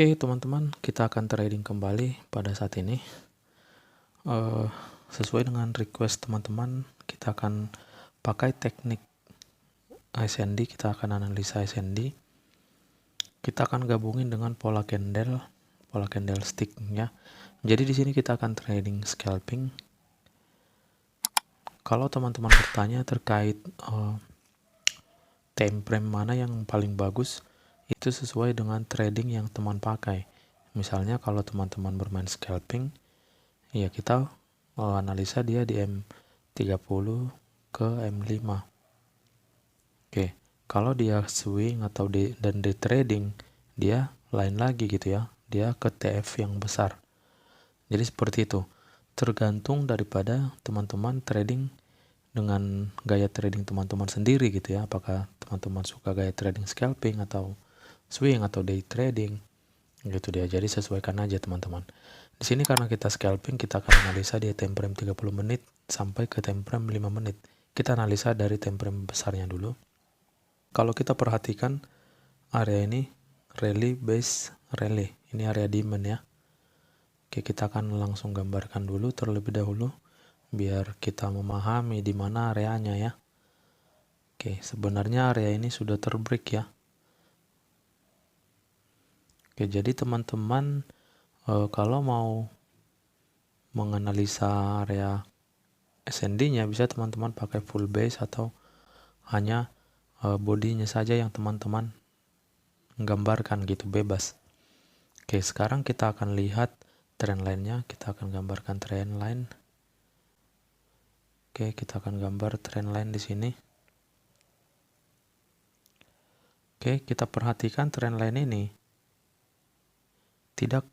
Oke teman-teman, kita akan trading kembali pada saat ini. Sesuai dengan request teman-teman, kita akan pakai teknik SND, kita akan analisa SND. Kita akan gabungin dengan pola candle stick ya. Jadi di sini kita akan trading scalping. Kalau teman-teman bertanya terkait time frame mana yang paling bagus, itu sesuai dengan trading yang teman pakai. Misalnya kalau teman-teman bermain scalping, ya kita analisa dia di M30 ke M5. Oke, kalau dia swing atau dan day trading, dia lain lagi gitu ya. Dia ke TF yang besar. Jadi seperti itu. Tergantung daripada teman-teman trading dengan gaya trading teman-teman sendiri gitu ya. Apakah teman-teman suka gaya trading scalping atau swing atau day trading gitu dia. Jadi sesuaikan aja teman-teman. Di sini karena kita scalping, kita akan analisa di time frame 30 menit sampai ke time frame 5 menit. Kita analisa dari time frame besarnya dulu. Kalau kita perhatikan area ini rally base rally. Ini area demand ya. Oke, kita akan langsung gambarkan dulu terlebih dahulu biar kita memahami di mana areanya ya. Oke, sebenarnya area ini sudah terbreak ya. Oke, jadi teman-teman kalau mau menganalisa area SND-nya bisa teman-teman pakai full base atau hanya bodinya saja yang teman-teman gambarkan gitu, bebas. Oke, sekarang kita akan lihat trend line-nya. Kita akan gambarkan trend line. Oke, kita akan gambar trend line di sini. Oke, kita perhatikan trend line ini tidak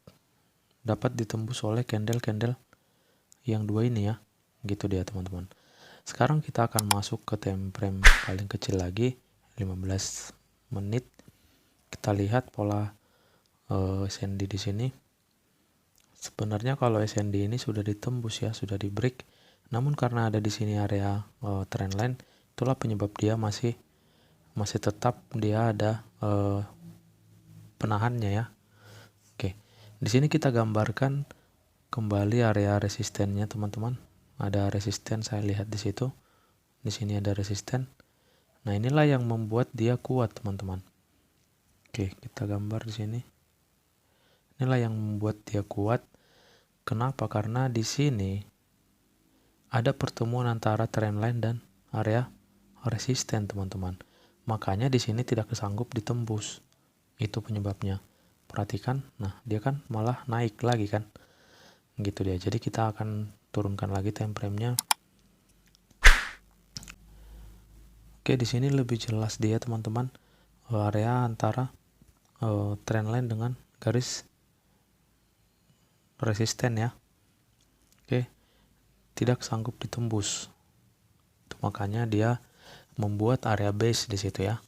dapat ditembus oleh candle-candle yang dua ini ya. Gitu dia teman-teman. Sekarang kita akan masuk ke time frame paling kecil lagi, 15 menit. Kita lihat pola SND di sini. Sebenarnya kalau SND ini sudah ditembus ya, sudah di break. Namun karena ada di sini area trend line, itulah penyebab dia masih tetap dia ada penahannya ya. Oke, di sini kita gambarkan kembali area resistennya teman-teman. Ada resisten, saya lihat di situ. Di sini ada resisten. Nah, inilah yang membuat dia kuat teman-teman. Oke, kita gambar di sini. Inilah yang membuat dia kuat. Kenapa? Karena di sini ada pertemuan antara trend line dan area resisten teman-teman. Makanya di sini tidak kesanggup ditembus. Itu penyebabnya. Perhatikan, nah dia kan malah naik lagi kan. Gitu dia. Jadi kita akan turunkan lagi time frame-nya. Oke, di sini lebih jelas dia teman-teman. Area antara trend line dengan garis resisten ya. Oke, tidak sanggup ditembus. Itu makanya dia membuat area base di situ ya.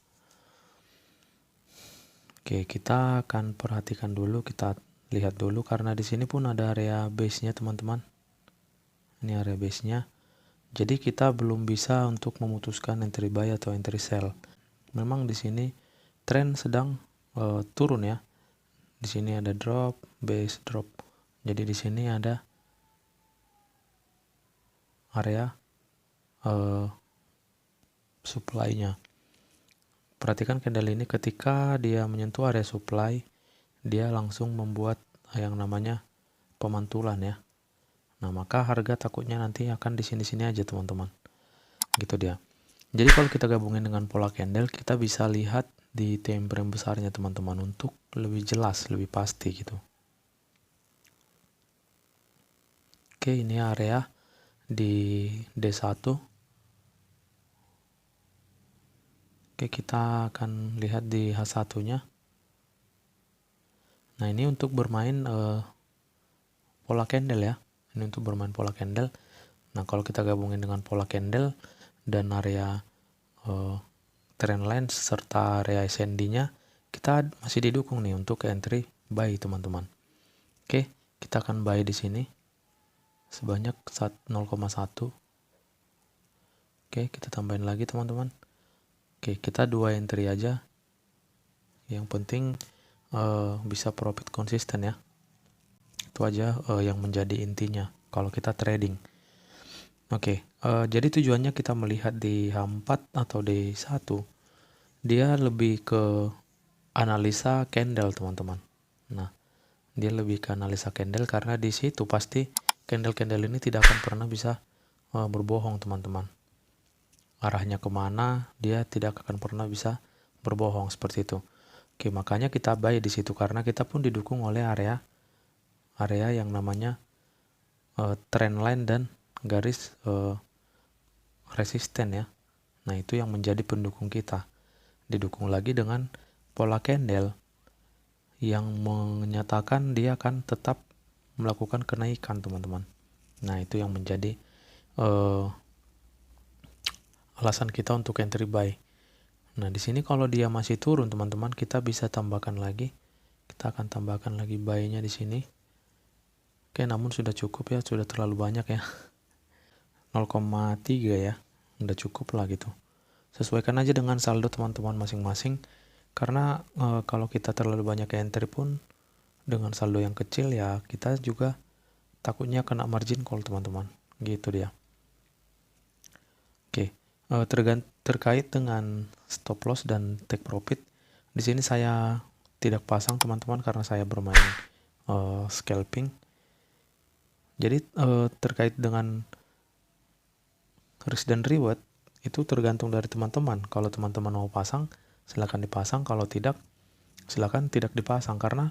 Oke, kita akan perhatikan dulu, kita lihat dulu karena di sini pun ada area base-nya teman-teman. Ini area base-nya. Jadi kita belum bisa untuk memutuskan entry buy atau entry sell. Memang di sini tren sedang turun ya. Di sini ada drop, base, drop. Jadi di sini ada area supply-nya. Perhatikan candle ini ketika dia menyentuh area supply, dia langsung membuat yang namanya pemantulan ya. Nah, maka harga takutnya nanti akan di sini-sini aja teman-teman. Gitu dia. Jadi kalau kita gabungin dengan pola candle, kita bisa lihat di time frame besarnya teman-teman untuk lebih jelas, lebih pasti gitu. Oke, ini area di D1. Oke, kita akan lihat di H1-nya. Nah, ini untuk bermain pola candle ya. Ini untuk bermain pola candle. Nah, kalau kita gabungin dengan pola candle dan area trend line serta area SND-nya, kita masih didukung nih untuk entry buy teman-teman. Oke, kita akan buy di sini sebanyak 0,1. Oke, kita tambahin lagi teman-teman. Oke, kita 2 entry aja. Yang penting bisa profit konsisten ya. Itu aja yang menjadi intinya kalau kita trading. Oke, jadi tujuannya kita melihat di H4 atau D1, dia lebih ke analisa candle teman-teman. Nah, dia lebih ke analisa candle karena di situ pasti candle-candle ini tidak akan pernah bisa berbohong teman-teman. Arahnya kemana, dia tidak akan pernah bisa berbohong seperti itu. Oke, makanya kita buy di situ karena kita pun didukung oleh area yang namanya trendline dan garis resisten ya. Nah, itu yang menjadi pendukung kita. Didukung lagi dengan pola candle yang menyatakan dia akan tetap melakukan kenaikan, teman-teman. Nah, itu yang menjadi alasan kita untuk entry buy. Nah, di sini kalau dia masih turun, teman-teman, kita bisa tambahkan lagi. Kita akan tambahkan lagi buy-nya di sini. Oke, namun sudah cukup ya, sudah terlalu banyak ya. 0,3 ya, udah cukup lah gitu. Sesuaikan aja dengan saldo teman-teman masing-masing, karena kalau kita terlalu banyak entry pun dengan saldo yang kecil ya kita juga takutnya kena margin call teman-teman, gitu dia. Oke, terkait dengan stop loss dan take profit, di sini saya tidak pasang teman-teman karena saya bermain scalping. Jadi terkait dengan risk dan reward itu tergantung dari teman-teman. Kalau teman-teman mau pasang, silakan dipasang. Kalau tidak, silakan tidak dipasang. Karena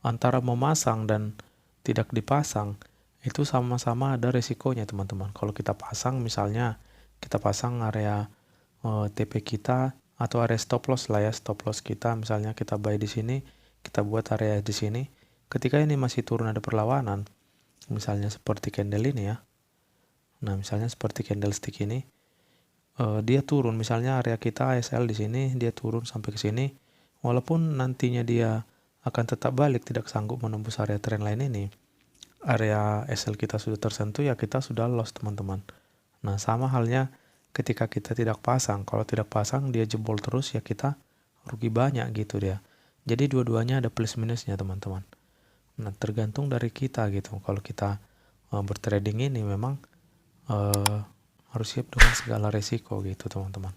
antara memasang dan tidak dipasang itu sama-sama ada resikonya teman-teman. Kalau kita pasang, misalnya kita pasang area TP kita atau area stop loss lah ya, stop loss kita. Misalnya kita buy di sini, kita buat area di sini. Ketika ini masih turun ada perlawanan, misalnya seperti candle ini ya. Nah, misalnya seperti candlestick ini, dia turun, misalnya area kita ASL di sini, dia turun sampai ke sini, walaupun nantinya dia akan tetap balik, tidak sanggup menembus area trendline ini, area SL kita sudah tersentuh ya kita sudah loss teman-teman. Nah, sama halnya ketika kita tidak pasang, kalau tidak pasang dia jebol terus ya kita rugi banyak gitu dia. Jadi dua-duanya ada plus minusnya teman-teman. Nah, tergantung dari kita gitu. Kalau kita bertrading ini memang harus siap dengan segala resiko gitu teman-teman.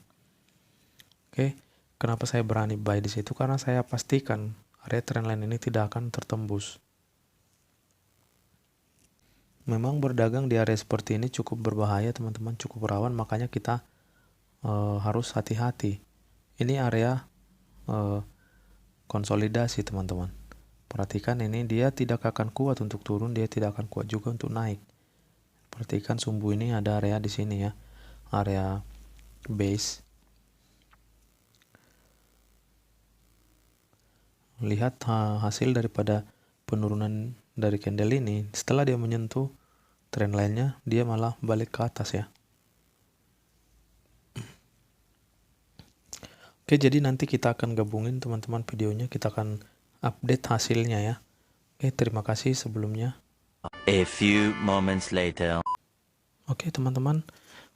Oke, kenapa saya berani buy di situ? Karena saya pastikan area trendline ini tidak akan tertembus. Memang berdagang di area seperti ini cukup berbahaya teman-teman, cukup rawan, makanya kita harus hati-hati. Ini area konsolidasi teman-teman. Perhatikan ini dia tidak akan kuat untuk turun, dia tidak akan kuat juga untuk naik. Perhatikan sumbu ini ada area di sini ya, area base. Lihat hasil daripada penurunan dari candle ini, setelah dia menyentuh trend lainnya, dia malah balik ke atas ya. Oke, jadi nanti kita akan gabungin teman-teman videonya, kita akan update hasilnya ya. Oke, terima kasih sebelumnya. A few moments later. Oke, teman-teman,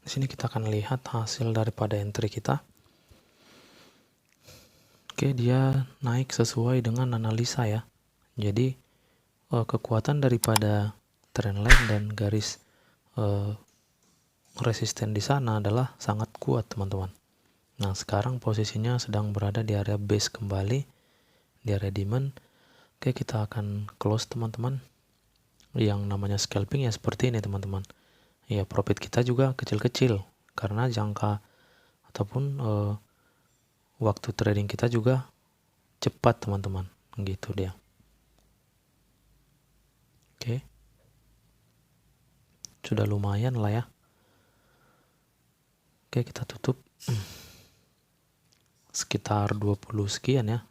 di sini kita akan lihat hasil daripada entry kita. Oke, dia naik sesuai dengan analisa ya. Jadi kekuatan daripada trendline dan garis resisten di sana adalah sangat kuat teman-teman. Nah, sekarang posisinya sedang berada di area base kembali, di area demand. Oke, kita akan close teman-teman. Yang namanya scalping ya seperti ini teman-teman. Ya, profit kita juga kecil-kecil karena jangka ataupun waktu trading kita juga cepat teman-teman, gitu dia. Oke, sudah lumayan lah ya. Oke, kita tutup sekitar 20 sekian ya.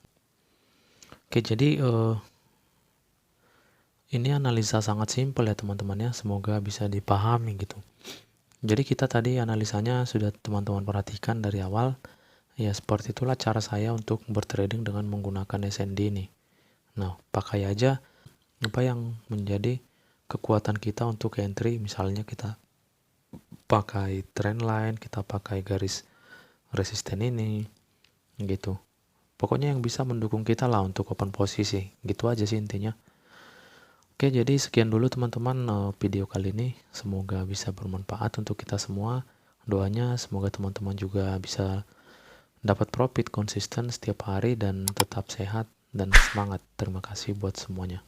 Oke, jadi ini analisa sangat simpel ya teman-teman ya, semoga bisa dipahami gitu. Jadi kita tadi analisanya sudah teman-teman perhatikan dari awal. Ya, seperti itulah cara saya untuk bertrading dengan menggunakan SND ini. Nah, pakai aja apa yang menjadi kekuatan kita untuk entry. Misalnya kita pakai trend line, kita pakai garis resisten ini gitu. pokoknya yang bisa mendukung kita lah untuk open posisi. Gitu aja sih intinya. Oke, jadi sekian dulu teman-teman video kali ini. Semoga bisa bermanfaat untuk kita semua. Doanya semoga teman-teman juga bisa dapat profit konsisten setiap hari dan tetap sehat dan semangat. Terima kasih buat semuanya.